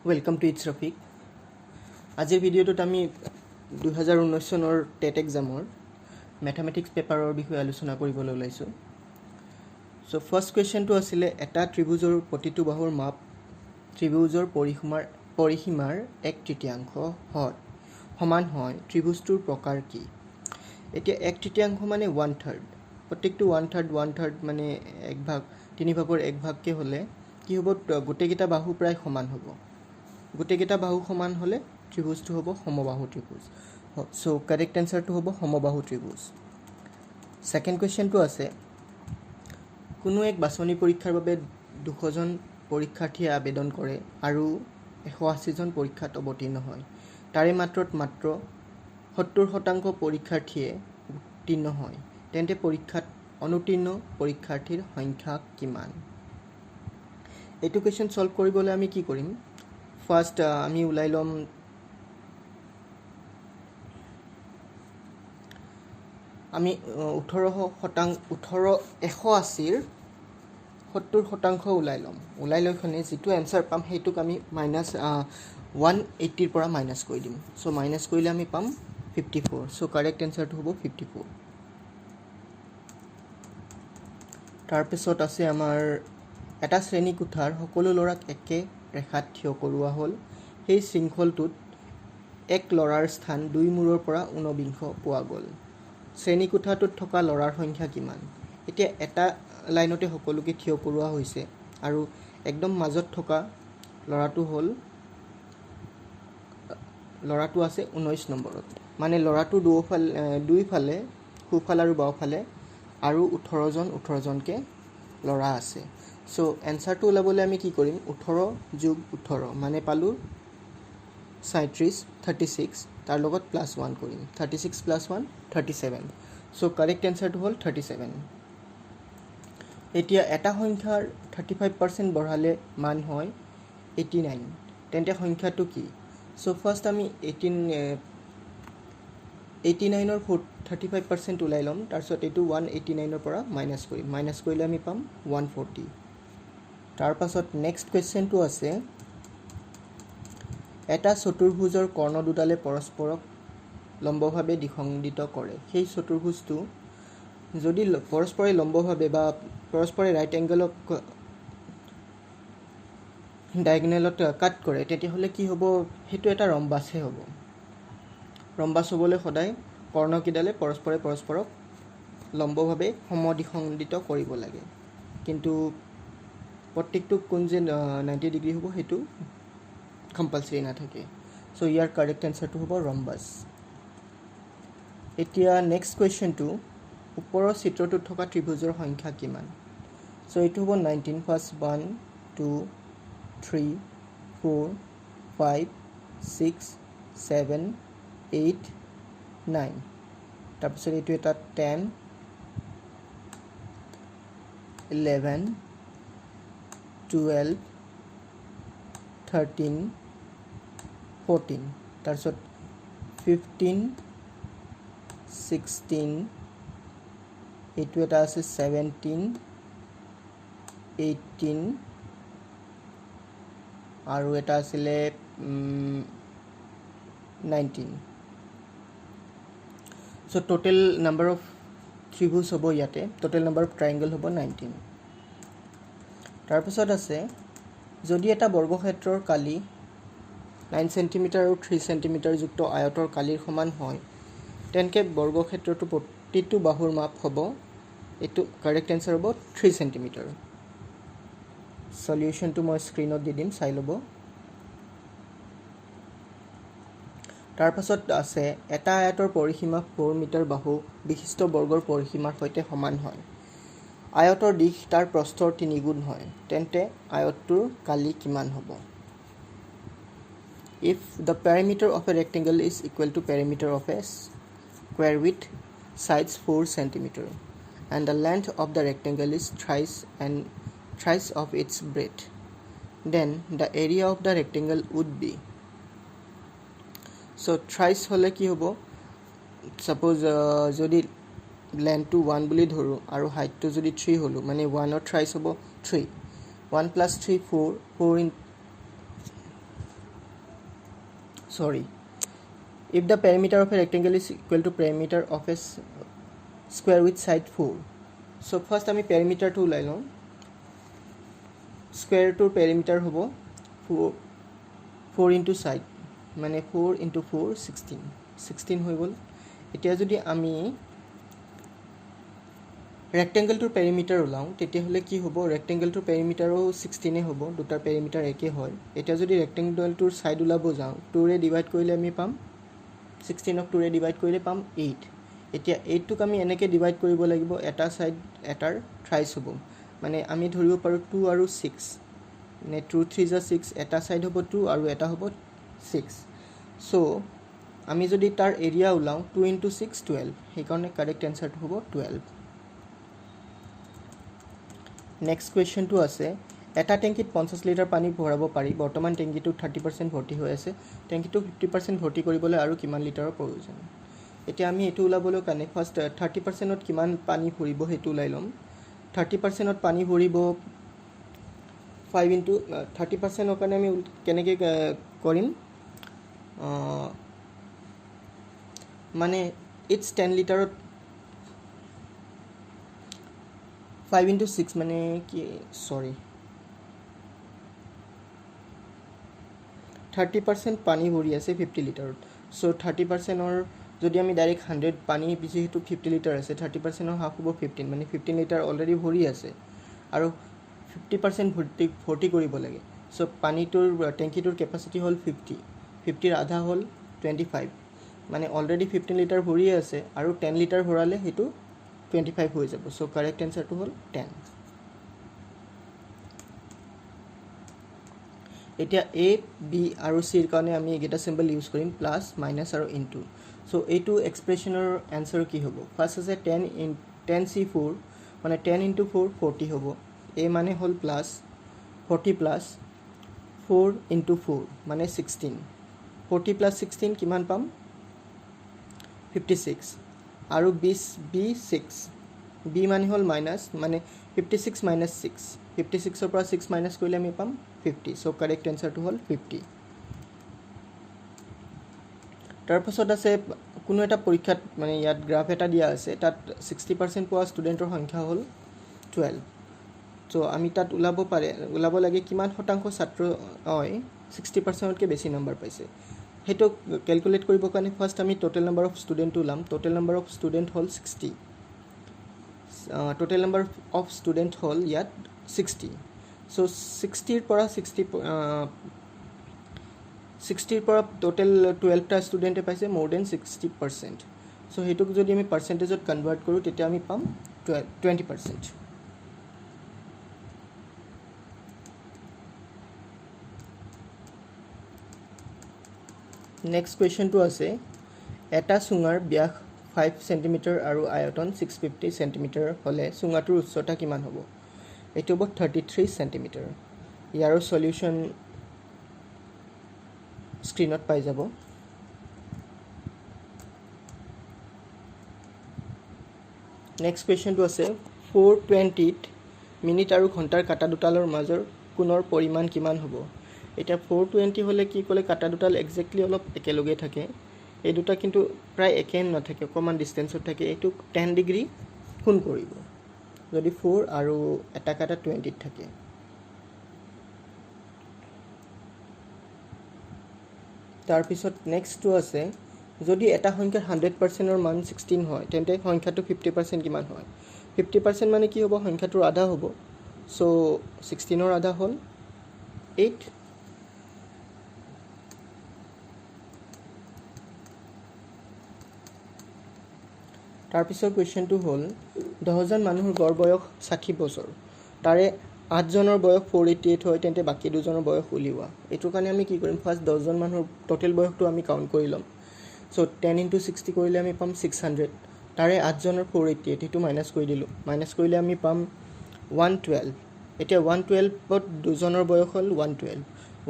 Welcome to It's Rafiq. আজিৰ ভিডিঅ'টোত আমি 2019 চনৰ টেট এক্সামৰ ম্যাথমেটিক্স পেপাৰৰ বিষয়ে আলোচনা কৰিবলৈ ওলাইছোঁ। সো ফাৰ্স্ট কোৱেশ্চনটো আছিলে এটা ত্ৰিভুজৰ প্ৰতিটো বাহুৰ মাপ ত্ৰিভুজৰ পৰিসীমাৰ 1/3 হয় সমান হয় ত্ৰিভুজটোৰ প্ৰকাৰ কি? এতিয়া 1/3 মানে 1/3 প্ৰত্যেকটো 1/3 মানে 1/3 3/1 1/2কে হ'লে কি হ'ব গোটেইকেইটা বাহু প্ৰায় সমান হ'ব গোটেইকেইটা বাহু সমান হ'লে ত্ৰিভুজটো হ'ব সমবাহু ত্ৰিভুজ সো কাৰেক্ট আনসাৰটো হ'ব সমবাহু ত্ৰিভুজ সেকেন্ড কোৱেশ্চনটো আছে কোনো এক বাছনি পৰীক্ষাৰ বাবে 200 জন পৰীক্ষাৰ্থীয়ে আবেদন কৰে আৰু 180 জন পৰীক্ষাত অৱতীৰ্ণ হয় তাৰে মাত্ৰ 70% পৰীক্ষাৰ্থীয়ে উত্তীৰ্ণ হয় তেন্তে পৰীক্ষাত অনুত্তীৰ্ণ পৰীক্ষাৰ্থীৰ সংখ্যা কিমান এইটো কোৱেশ্চন সলভ কৰিবলৈ আমি কি কৰিম ফাৰ্স্ট আমি উলাই লম আমি 180 ৰ 70% উলাই লয়খনে যেটো आंसर পাম হেতুক আমি -180 ৰ পৰা মাইনাস কৰি দিম সো মাইনাস কৰিলে আমি পাম 54 সো কাৰেক্ট आंसरটো হ'ব 54 তাৰ পিছত আছে আমাৰ এটা শ্ৰেণী কোঠাৰ সকলো লৰাক একে ৰেখাত থিয় কৰোৱা হল সেই শৃংখলটোত এক লৰাৰ স্থান 2 মূৰৰ পৰা 49 পোৱা গল শ্ৰেণী কোঠাটোত থকা লৰাৰ সংখ্যা কিমান এতিয়া এটা লাইনতে সকলোকে থিয় কৰোৱা হৈছে আৰু একদম মাজত থকা লৰাটো আছে 19 নম্বৰত মানে লৰাটো দুইফালে খুফাল আৰু বাওফালে আৰু 18 জনকে লৰা আছে সো आंसरটো ওলাবলৈ আমি কি কৰিম 18 + 18 মানে পালো 37 36 তাৰ লগত +1 কৰিম 36 + 1 37 সো কাৰেক্ট आंसरটো হ'ল 37 এতিয়া এটা সংখ্যাৰ 35% বঢ়ালে মান হয় 89 তেন্তে সংখ্যাটো কি সো ফাৰ্স্ট আমি 89 ৰ 35% উলাই লম তাৰ পিছত এটো 189 ৰ পৰা মাইনাস কৰিম মাইনাস কৰিলে আমি পাম 140 তাৰ পাছত নেক্সট কোৱেশ্চনটো আছে এটা চতুৰ্ভুজৰ কৰ্ণ দুডালে পৰস্পৰক লম্বভাৱে দ্বিখণ্ডিত কৰে সেই চতুৰ্ভুজটো যদি পৰস্পৰে লম্বভাৱে বা পৰস্পৰে ৰাইট এংগলক ডায়াগোনালত কাট কৰে তেতিয়া হলে কি হ'ব হেতু এটা ৰম্বাসে হ'ব ৰম্বাস হ'বলৈ সদায় কৰ্ণকিডালে পৰস্পৰক লম্বভাৱে সমদ্বিখণ্ডিত কৰিব লাগে কিন্তু প্ৰত্যেকটো কোণ যে 90 ডিগ্ৰী হ'ব হেতু কম্পালসৰি নাথাকে সো ইয়াৰ কাৰেক্ট आंसरটো হ'ব ৰম্বাস এতিয়া নেক্সট কোৱেশ্চনটো ওপৰৰ চিত্ৰটোত থকা ত্ৰিভুজৰ সংখ্যা কিমান সো এটো হ'ব 19 ফাৰ্স্ট 1 2 3 4 5 6 7 8 9 তাৰপিছত এটো এটা 10 11 12 13 14 তাৰপিছত 15 16 এটো এটা আছে 17 18 আৰু এটা আছিলে 19 so total number of ত্ৰিভুজ হ'ব ইয়াতে total number of triangle হ'ব 19 তাৰ পিছত আছে যদি এটা বৰ্গক্ষেত্ৰৰ কালি 9 cm আৰু 3 cm যুক্ত আয়তৰ কালিৰ সমান হয় তেনকে বৰ্গক্ষেত্ৰটো প্ৰতিটো বাহুৰ মাপ হ'ব এটো কাৰেক্ট आंसर হ'ব 3 cm সলিউশনটো মই স্ক্ৰিনত দি দিম চাই লব তাৰ পাছত আছে এটা আয়তৰ পৰিসীমা 4 মিটাৰ বাহু বিশিষ্ট বৰ্গৰ পৰিসীমাৰ সৈতে সমান হয় আয়তৰ দিশ তাৰ প্ৰস্থৰ 3 গুণ হয় তেন্তে আয়তটোৰ কালি কিমান হ'ব if the perimeter of a rectangle is equal to perimeter of a square with sides 4 cm and the length of the rectangle is thrice of its breadth then the area of the rectangle would be so thrice হলে কি হ'ব suppose যদি length to 1 বুলি ধৰো আৰু height to যদি 3 হলো মানে 1 or thrice হ'ব 3 1 plus 3 4 4 in sorry, if the perimeter of a rectangle is equal to perimeter of a square with side 4. So first আমি perimeter টো ওলাই লওঁ square টোৰ perimeter হ'ব 4 into side মানে 4 into 4 16 হৈ গ'ল এতিয়া যদি আমি rectangle টোৰ perimeter ওলাওঁ তেতিয়া হলে কি হ'ব rectangle টোৰ perimeter ও 16 এ হ'ব দুটাৰ perimeter একে হয় এতিয়া যদি rectangle টোৰ side ওলাব যাওঁ 2 ৰে ডিভাইড কৰিলে আমি পাম 16 অফ 2 ৰে ডিভাইড কৰিলে পাম 8 এতিয়া 8 টোক আমি এনেকে ডিভাইড কৰিব লাগিব এটা সাইড এটাৰ থ্ৰাইস হ'ব মানে আমি ধৰিব পাৰো 2 আৰু 6 নে 2 3 যা 6 এটা সাইড হ'ব 2 আৰু এটা হ'ব 6 সো আমি যদি তাৰ এৰিয়া ওলাও 2 into 6 12 সেই কাৰণে কাৰেক্ট আনসাৰটো হ'ব 12 নেক্সট কোৱেশ্চনটো আছে এটা টেংকিত 50 লিটাৰ পানী ভৰাব পাৰি বৰ্তমান টেংকিটো 30% ভৰ্তি হৈ আছে টেংকিটো 50% ভৰ্তি কৰিবলৈ আৰু কিমান লিটাৰৰ প্ৰয়োজন এতিয়া আমি এটো উলাবলৈ কাৰণে ফাৰ্স্ট 30% ত কিমান পানী ভৰিব হেতু উলাই লম 30% ত পানী ভৰিব 5 into 30% ৰ কাৰণে আমি কেনেকৈ কৰিম মানে it's 10 লিটাৰত 5 into 6 মানে কি sorry 30% পানী ভৰি আছে 50 লিটাৰত সো 30% অৰ যদি আমি ডাইৰেক্ট 100 পানী পিছে হেতু 50 লিটাৰ আছে 30% অৰ হাফ হ'ব 15 মানে 15 লিটাৰ অলৰেডি ভৰি আছে আৰু 50% ভৰ্তি কৰিব লাগে সো পানীটোৰ টেংকিটোৰ কেপাসিটি হল 50 50 ৰ আধা হল 25 মানে অলৰেডি 15 লিটাৰ ভৰি আছে আৰু 10 লিটাৰ ভৰালে হেতু 25 হৈ যাব সো কাৰেক্ট আনসাৰটো হল 10 এতিয়া a b আৰু c ৰ কাৰণে আমি এটা সিম্বল ইউজ কৰিম প্লাস মাইনাস আৰু ইনটু সো এইটো এক্সপ্ৰেছনৰ আনসাৰ কি হ'ব ফাৰ্স্ট আছে 10c4 মানে 10 into 4 40 হ'ব a মানে হল প্লাস 40 প্লাস 4 into 4 মানে 16 40 plus 16 কিমান পাম 56 আৰু b6 b মানে হল মাইনাস মানে 56 minus 6 56 ৰ পৰা 6 মাইনাস কৰিলে আমি পাম 50 সো কাৰেক্ট আনসাৰটো হল 50 তাৰ পাছত আছে কোনো এটা পৰীক্ষাত মানে ইয়াত গ্ৰাফ এটা দিয়া আছে তাত 60% পোৱা ষ্টুডেন্টৰ সংখ্যা হল 12 সো আমি তাত উলাব লাগে কিমান শতাংশ ছাত্ৰ হয় 60% তকৈ বেছি নম্বৰ পাইছে হেতু ক্যালকুলেট কৰিব কাৰণে ফাৰ্স্ট আমি টোটাল নাম্বাৰ অফ ষ্টুডেন্ট উলাম টোটাল নাম্বাৰ অফ ষ্টুডেন্ট হল 60 টোটাল নাম্বাৰ অফ ষ্টুডেন্ট হল ইয়াত 60 সো 60 ৰ পৰা 60 ৰ পৰা টোটাল 12 টা ষ্টুডেন্টে পাইছে মোৰ দেন 60% সো হেতুক যদি আমি পাৰ্সেন্টেজত কনভাৰ্ট কৰো তেতিয়া আমি পাম 20% নেক্সট কোৱেশ্চনটো আছে এটা সুঙাৰ ব্যাস 5 cm আৰু আয়তন 650 cm হলে সুঙাটোৰ উচ্চতা কিমান হ'ব এটো হ'ব 33 cm ইয়াৰ সলিউশন স্ক্ৰিনত পাই যাব নেক্সট কোৱেশ্চনটো আছে 420 মিনিট আৰু ঘণ্টাৰ কাটা দুটালৰ মাজৰ কোণৰ পৰিমাণ কিমান হ'ব এটা 420 হলে কি কলে কাটা দুটাল এক্স্যাক্টলি অলপ একেলগে থাকে এই দুটা কিন্তু প্ৰায় একে নাথাকে কমান ডিসটেন্সত থাকে এটো 10 ডিগ্ৰী কোণ কৰিব যদি 4 আৰু এটা কাটা 20 থাকে তাৰ পিছত নেক্সটটো আছে যদি এটা সংখ্যাৰ 100% ৰ মান 16 হয় তেন্তে সংখ্যাটো 50% কিমান হয় 50% মানে কি হ'ব সংখ্যাটোৰ আধা হ'ব সো 16 ৰ আধা হ'ল 8 তাৰ পিছৰ কোৱেশ্চনটো হ'ল 10জন মানুহৰ গড় বয়স 60 বছৰ তাৰে 8 জনৰ বয়স 488 হয় তেন্তে বাকি দুজনৰ বয়স উলিওৱা এটো কাৰণে আমি কি কৰিম ফাৰ্স্ট 10 জন মানুহৰ টোটাল বয়সটো আমি কাউন্ট কৰি লম সো 10 into 60 কৰিলে আমি পাম 600 তাৰে 8 জনৰ 488 এটো মাইনাস কৰি দিলো মাইনাস কৰিলে আমি পাম 112 এতিয়া 112 ত দুজনৰ বয়স হ'ল 112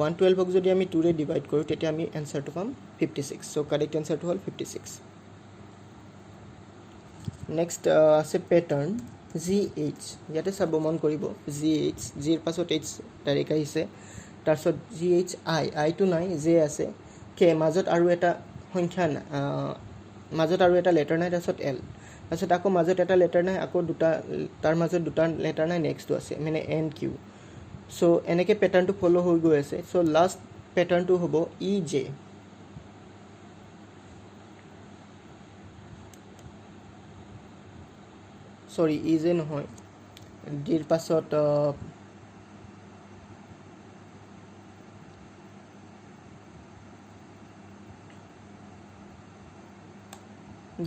112 ক যদি আমি 2 ৰে ডিভাইড কৰো তেতিয়া আমি আনসাৰটো পাম 56 সো কাৰেক্ট আনসাৰটো হ'ল 56 নেক্সট আছে প্যাটাৰ্ন GH ইয়াতে সব মন কৰিব GH জিৰ পাছত H ডাইৰেক্ট আহিছে তাৰছত GH I টো নাই J আছে কে মাজত আৰু এটা সংখ্যা মাজত আৰু এটা লেটাৰ নাই তাৰপিছত এল তাৰপিছত আকৌ মাজত এটা লেটাৰ নাই আকৌ দুটা তাৰ মাজত দুটা লেটাৰ নাই নেক্সটটো আছে মানে এন কিউ চ' এনেকৈ পেটাৰ্ণটো ফ'ল' হৈ গৈ আছে চ' লাষ্ট পেটাৰ্ণটো হ'ব ই জে সৰি ই জে নহয় ডিৰ পাছত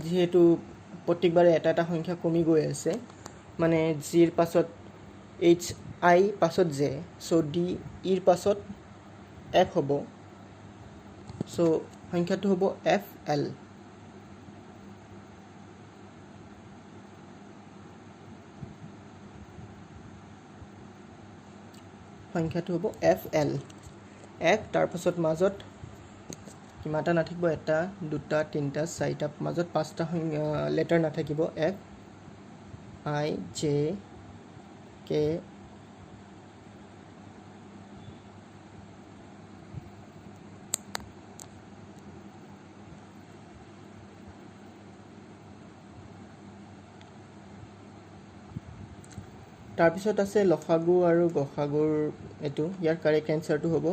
যিহেতু প্ৰত্যেকবাৰে এটা এটা সংখ্যা কমি গৈ আছে মানে জিৰ পাছত এইচ আই পাছত জে চ' ডি ইৰ পাছত এফ হ'ব চ' সংখ্যাটো হ'ব এফ এল সংখ্যাটো হ'ব এফ এল এফ তাৰপাছত মাজত কিমান এটা নাথাকিব এটা দুটা তিনিটা চাৰিটা মাজত পাঁচটা লেটাৰ নাথাকিব এফ আই জে কে তাৰপিছত আছে লসাগু আৰু গসাগুৰ এইটো ইয়াৰ কাৰেক্ট এনচাৰটো হ'ব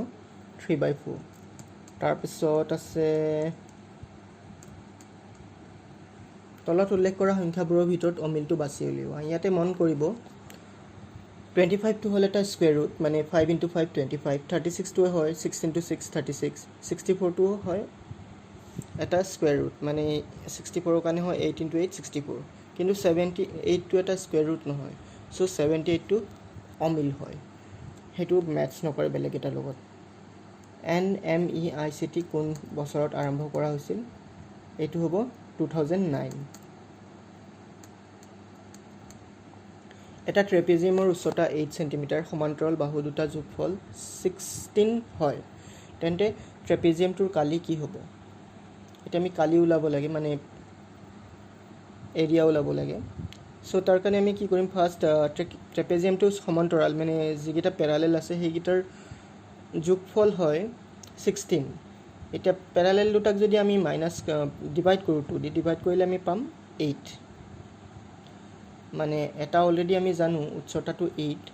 3/4 তাৰপিছত আছে তলত উল্লেখ কৰা সংখ্যাবোৰৰ ভিতৰত অমিলটো বাছি উলিওৱা ইয়াতে মন কৰিব 25টো হ'ল এটা স্কুৱেৰ ৰুট মানে 5 × 5 25 36টো হয় 6 × 6 36 64টো হয় এটা স্কুৱেৰ ৰুট মানে 64ৰ কাৰণে হয় 8 × 8 64 কিন্তু 78টো এটা স্কুৱেৰ ৰুট নহয় চ' 78টো অমিল হয় সেইটো মেটচ নকৰে বেলেগ এটাৰ লগত NMEICT কোন বছৰত আৰম্ভ কৰা হৈছিল এইটো হ'ব 2009 এটা ট্ৰেপিজিয়ামৰ উচ্চতা 8 সেন্টিমিটাৰ সমান্তৰাল বাহু দুটা যোগফল 16 হয় তেন্তে ট্ৰেপিজিয়ামটোৰ কালি কি হ'ব এটা আমি কালি উলাব লাগে মানে এৰিয়া উলাব লাগে চ' তাৰ কাৰণে আমি কি কৰিম ফাৰ্ষ্ট ট্ৰেপিজিয়ামটো সমান্তৰাল মানে যিকেইটা পেৰালেল আছে সেইকেইটাৰ যোগফল হয় 16 এটা পেৰালেল দুটাক যদি আমি মাইনাছ ডিভাইড কৰোঁ 2 দি ডিভাইড কৰিলে আমি পাম 8 মানে এটা অলৰেডি আমি জানো উচ্চতাটো 8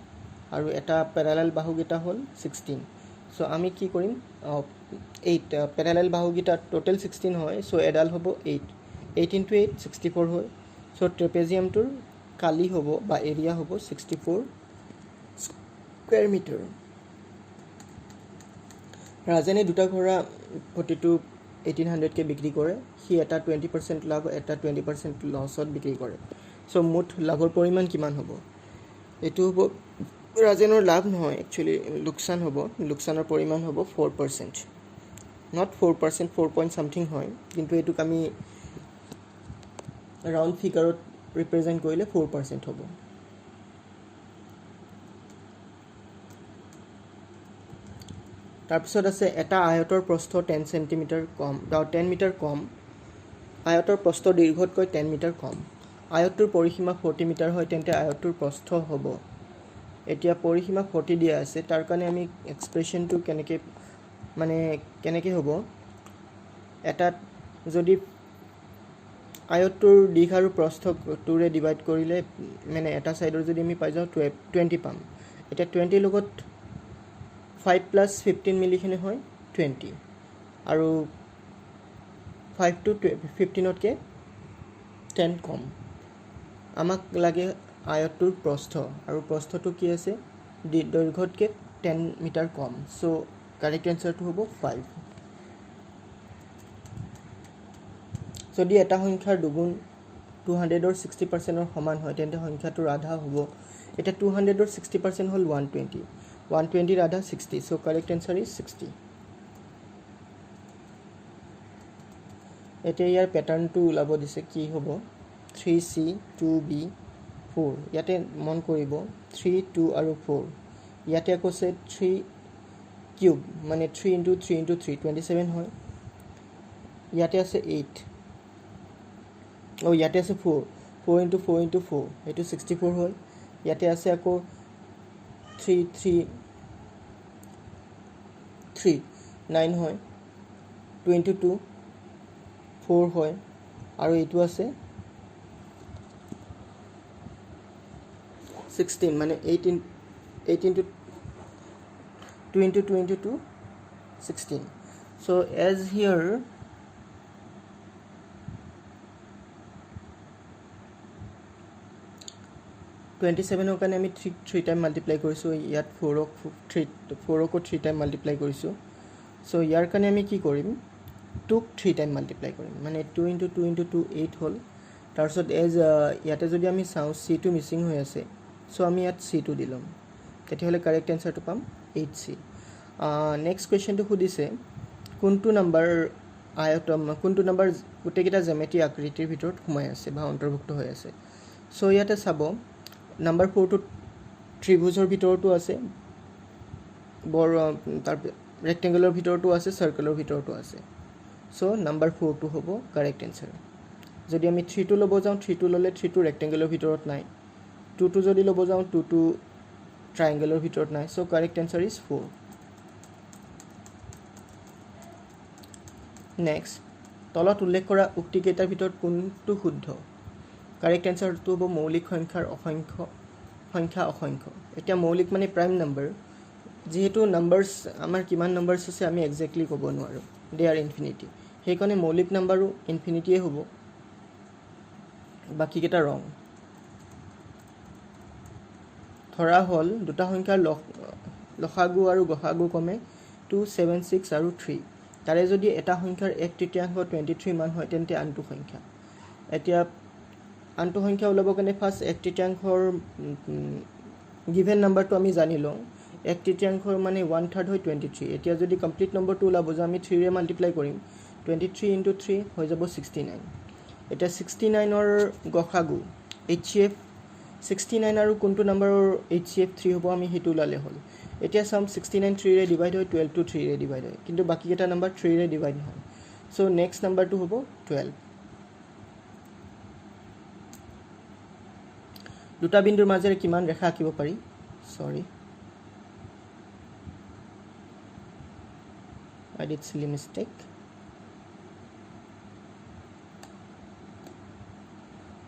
আৰু এটা পেৰালেল বাহুকেইটা হ'ল 16 চ' আমি কি কৰিম 8 পেৰালেল বাহুকেইটা টোটেল 16 হয় চ' এডাল হ'ব 8 8 × 8 64 হয় চ' ট্ৰেপেজিয়ামটোৰ কালি হ'ব বা এৰিয়া হ'ব 64 স্কুৱেৰ মিটাৰ ৰাজেনে দুটা ঘোঁৰা প্ৰতিটো 1800কে বিক্ৰী কৰে সি এটা 20% লাভ এটা 20% লছত বিক্ৰী কৰে চ' মুঠ লাভৰ পৰিমাণ কিমান হ'ব এইটো হ'ব ৰাজেনৰ লাভ নহয় একচুৱেলি লোকচান হ'ব লোকচানৰ পৰিমাণ হ'ব 4% নট 4% 4 পইণ্ট সামথিং হয় কিন্তু এইটোক আমি ৰাউণ্ড ফিগাৰত ৰিপ্ৰেজেণ্ট কৰিলে 4% হ'ব তাৰপিছত আছে এটা আয়তৰ প্ৰস্থ 10 সেন্টিমিটাৰ কম 10 মিটাৰ কম আয়তৰ প্ৰস্থ দীৰ্ঘতকৈ 10 মিটাৰ কম আয়তটোৰ পৰিসীমা 40 মিটাৰ হয় তেন্তে আয়তটোৰ প্ৰস্থ হ'ব এতিয়া পৰিসীমা 40 দিয়া আছে তাৰ কাৰণে আমি এক্সপ্ৰেছনটো কেনেকৈ হ'ব এটা যদি আয়তটোৰ দিশ আৰু প্ৰস্থ 2ৰে ডিভাইড কৰিলে মানে এটা সাইডৰ যদি আমি পাই যাওঁ 20 পাম এটা 20 লগত 5 + 15 মিলিখিনি হয় 20 আৰু 5 to 15তকৈ 10 কম আমাক লাগে আয়তটোৰ প্ৰস্থ আৰু প্ৰস্থটো কি আছে দৈৰ্ঘ্যতকৈ 10 মিটাৰ কম চ' কাৰেক্ট এনচাৰটো হ'ব 5 যদি এটা সংখ্যাৰ দুগুণ 200ৰ 60%ৰ সমান হয় তেন্তে সংখ্যাটোৰ আধা হ'ব এটা 200ৰ 60% হ'ল 120 120ৰ আধা 60 চ' কাৰেক্ট এনচাৰ ইজ 60 এতিয়া ইয়াৰ পেটাৰ্ণটো ওলাব দিছে কি হ'ব 3C 2B 4 ইয়াতে মন কৰিব 3 2 আৰু 4 ইয়াতে আকৌ আছে 3 কিউব মানে 3 × 3 × 3 27 হয় ইয়াতে আছে 8 ইয়াতে আছে 4 4 × 4 × 4 এইটো 64 হয় ইয়াতে আছে আকৌ 3 3 3 9 হয় 2 into 2 4 হয় আৰু এইটো আছে 16 মানে 8 into 2 into 2 into 2 16. So as here 27 কাৰণে আমি 3 টাইম মাল্টিপ্লাই কৰিছোঁ ইয়াত 4 3 টাইম মাল্টিপ্লাই কৰিছোঁ সো ইয়াৰ কাৰণে আমি কি কৰিম 2 3 টাইম মাল্টিপ্লাই কৰিম মানে 2 into 2 into 2 8 হ'ল তাৰপিছত এজ ইয়াতে যদি আমি চাওঁ c2 মিছিং হৈ আছে সো আমি ইয়াত c2 দিলম তেতিয়াহ'লে কাৰেক্ট এনসাৰটো পাম 8c নেক্সট কোৱেশ্চনটো সুধিছে কোনটো নাম্বাৰ আয়তম কোনটো নাম্বাৰ গোটেইকেইটা জ্যামিতি আকৃতিৰ ভিতৰত সোমাই আছে বা অন্তৰ্ভুক্ত হৈ আছে সো ইয়াতে চাব নাম্বাৰ 4 টো ত্ৰিভুজৰ ভিতৰতো আছে তাৰ ৰেক্টেঙ্গুলাৰ ভিতৰতো আছে সাৰ্কুলাৰ ভিতৰতো আছে সো নাম্বাৰ 4 টো হ'ব কাৰেক্ট এনসাৰ যদি আমি 3 টো লব যাওঁ 3 টো ললে 3 টো ৰেক্টেঙ্গুলাৰ ভিতৰত নাই 2 টো যদি লব যাওঁ 2 টো ট্ৰায়াঙ্গুলাৰ ভিতৰত নাই so correct answer is 4 next তলত উল্লেখ কৰা উক্তি কেইটাৰ ভিতৰত কোনটো শুদ্ধ কাৰেক্ট এনসাৰটো হ'ব মৌলিক সংখ্যাৰ অসংখ্য এতিয়া মৌলিক মানে প্ৰাইম নাম্বাৰ যেহেতু নাম্বাৰস আমাৰ কিমান নাম্বাৰস আছে আমি এক্স্যাক্টলি ক'ব নোৱাৰো দে আৰ ইনফিনিটি হেইকনে মৌলিক নাম্বাৰো ইনফিনিটিয়ে হ'ব বাকি কেইটা ৰং ধৰা হল দুটা সংখ্যাৰ লসাগু আৰু গসাগু কমে 2 7 6 আৰু 3 তাৰে যদি এটা সংখ্যাৰ 1/3 23 মান হয় তেন্তে আনটো সংখ্যা এতিয়া আনটো সংখ্যা ওলাব কাৰণে ফাৰ্স্ট 1/3 গিভেন নাম্বাৰটো আমি জানি লওঁ 1/3 মানে 1/3 হয় 23 এতিয়া যদি কমপ্লিট নম্বৰটো ওলাব যে আমি 3 ৰে মাল্টিপ্লাই কৰিম 23 into 3 হৈ যাব 69 এটা 69 ৰ গসাগু HCF 69 আৰু কোনটো নম্বৰৰ HCF 3 হ'ব আমি হেতু লালে হল এতিয়া সাম 69 3 ৰে ডিভাইড হয় 12 টো 3 ৰে ডিভাইড হয় কিন্তু বাকি কেটা নম্বৰ 3 ৰে ডিভাইড হয় সো নেক্সট নম্বৰটো হ'ব 12 দুটা বিন্দুৰ মাজেৰে কিমান ৰেখা আঁকিব পাৰি সৰি I did silly mistake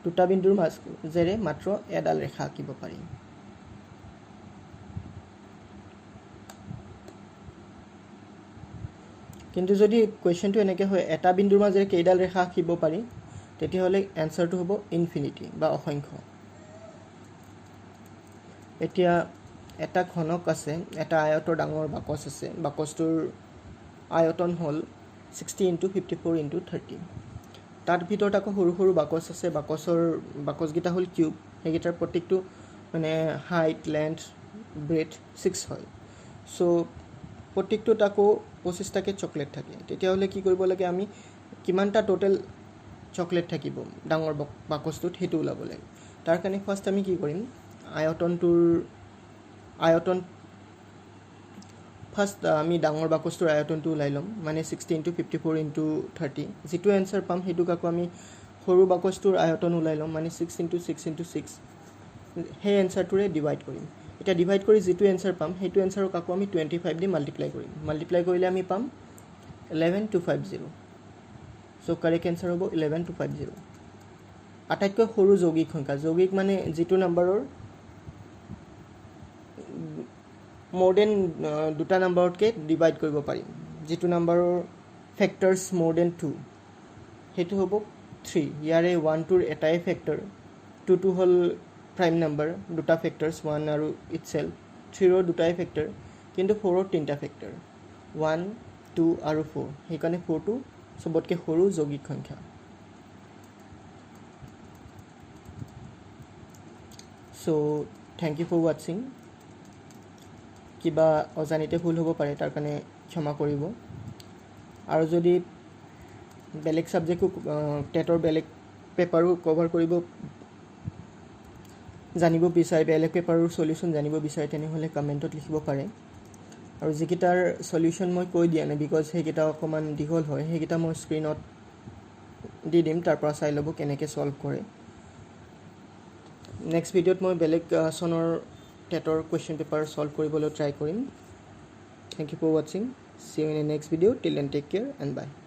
দুটা বিন্দুৰ মাজেৰে মাত্ৰ এডাল ৰেখা আঁকিব পাৰি কিন্তু যদি কোৱেশ্চনটো এনেকৈ হয় এটা বিন্দুৰ মাজেৰে কেইডাল ৰেখা আঁকিব পাৰি তেতিয়াহ'লে এনসাৰটো হ'ব ইনফিনিটি বা অসংখ্য এতিয়া এটা ঘনক আছে এটা আয়তৰ ডাঙৰ বাকচ আছে বাকচটোৰ আয়তন হল 60 into 54 into 30 তাৰ ভিতৰত আকৌ সৰু সৰু বাকচ আছে বাকচ গিটা হল কিউব হেগিটাৰ প্ৰত্যেকটো মানে হাইট লেন্থ ব্ৰেথ 6 হয় সো প্ৰত্যেকটো তাকো 25 টাকে চকলেট থাকে তেতিয়াহলে কি কৰিব লাগে আমি কিমানটা টোটাল চকলেট থাকিব ডাঙৰ বাকচটোত হেতু ওলাব লাগে তাৰ কাৰণে ফাৰ্স্ট আমি কি কৰিম আয়তন ফাৰ্স্ট আমি ডাঙৰ বাকচটোৰ আয়তনটো উলাই লম মানে 60 into 54 into 30 যেটো আনসাৰ পাম হেতু কাকো আমি সৰু বাকচটোৰ আয়তন উলাই লম মানে 6 into 6 into 6 হে আনসাৰটোৰে ডিভাইড কৰিম এটা ডিভাইড কৰি যেটো আনসাৰ পাম হেতু আনসাৰক কাকো আমি 25 দি মাল্টিপ্লাই কৰিম মাল্টিপ্লাই কৰিলে আমি পাম 11250 সো কাৰেক্ট আনসাৰ হ'ব 11250 আটাইতকৈ সৰু যৌগিক সংখ্যা যৌগিক মানে যেটো নম্বৰৰ more than দুটা নম্বৰতকে ডিভাইড কৰিব পাৰিম যেটো নম্বৰৰ ফ্যাক্টৰস more than 2 হেতু হ'ব 3 ইয়াৰে 1 টোৰ এটাই ফ্যাক্টৰ 2 টো হল প্ৰাইম নম্বৰ দুটা ফ্যাক্টৰস 1 আৰু ইটসেলফ 3 ৰ দুটাই ফ্যাক্টৰ কিন্তু 4 ৰ তিনটা ফ্যাক্টৰ 1 2 আৰু 4 হেকানে 4 টো সবতকে সৰু যৌগিক সংখ্যা so thank you for watching কিবা অজানিতে ভুল হ'ব পাৰে তাৰ কাৰণে ক্ষমা কৰিব আৰু যদি বেলেগ সাবজেক্টও টেটৰ বেলেগ পেপাৰো কভাৰ কৰিব জানিব বিচাৰে বেলেগ পেপাৰৰ সলিউশন জানিব বিচাৰে তেনেহলে কমেন্টত লিখিব পাৰে আৰু যিকিটাৰ সলিউশন মই কৈ দিয়া নাই বিকজ হেকিটা অকমান দীঘল হয় হেকিটা মই স্ক্ৰিনত দি দিম তাৰ পৰা চাই লব কেনেকৈ সলভ কৰে নেক্সট ভিডিঅত মই বেলেগ সনৰ টেটৰ কোৱেশ্চন পেপাৰ সলভ কৰিবলৈ ট্ৰাই কৰিম Thank you for watching see you in the next video till then take care and bye